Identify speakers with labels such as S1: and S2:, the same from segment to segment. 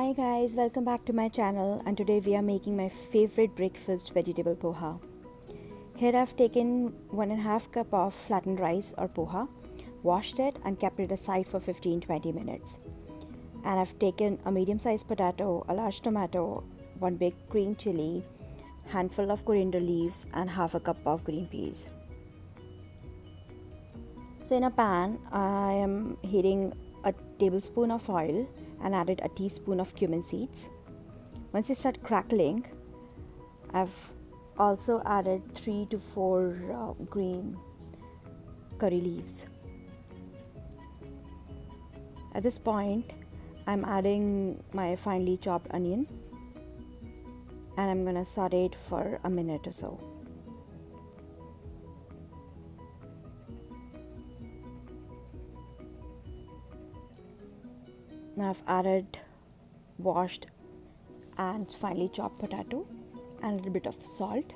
S1: Hi guys, welcome back to my channel, and today we are making my favorite breakfast, vegetable poha. Here I've taken 1.5 cup of flattened rice or poha, washed it and kept it aside for 15-20 minutes. And I've taken a medium sized potato, a large tomato, one big green chili, handful of coriander leaves and half a cup of green peas. So in a pan, I am heating a tablespoon of oil and added a teaspoon of cumin seeds. Once they start crackling, I've also added 3 to 4 green curry leaves. At this point, I'm adding my finely chopped onion and I'm gonna saute it for a minute or so. Now I've added washed and finely chopped potato and a little bit of salt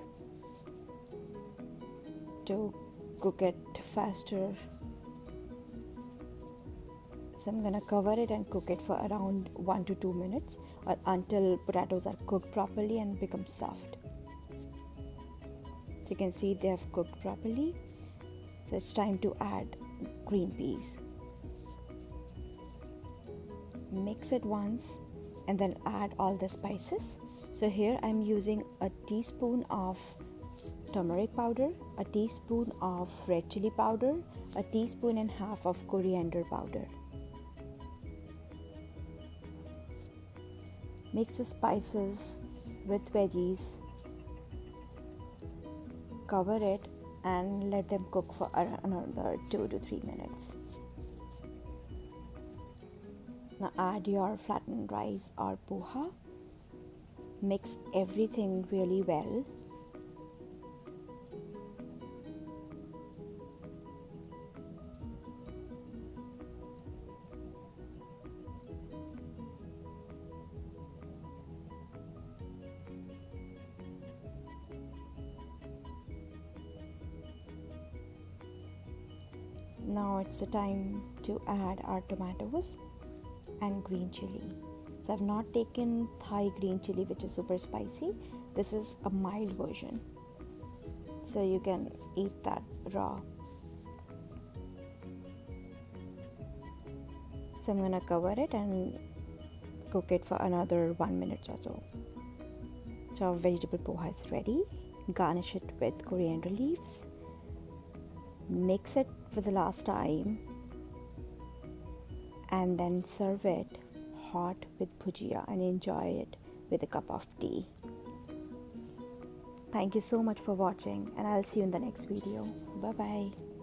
S1: to cook it faster. So I'm gonna cover it and cook it for around 1 to 2 minutes or until potatoes are cooked properly and become soft. So you can see they have cooked properly. So it's time to add green peas. Mix it once and then add all the spices. So here I'm using a teaspoon of turmeric powder, a teaspoon of red chili powder, a teaspoon and a half of coriander powder. Mix the spices with veggies, cover it and let them cook for another 2 to 3 minutes. Now add your flattened rice or poha. Mix everything really well. Now it's the time to add our tomatoes and green chili. So I've not taken Thai green chili, which is super spicy. This is a mild version, so you can eat that raw. So I'm gonna cover it and cook it for another 1 minute or so. So our vegetable poha is ready. Garnish it with coriander leaves. Mix it for the last time and then serve it hot with bhujia and enjoy it with a cup of tea. Thank you so much for watching, and I'll see you in the next video. Bye bye.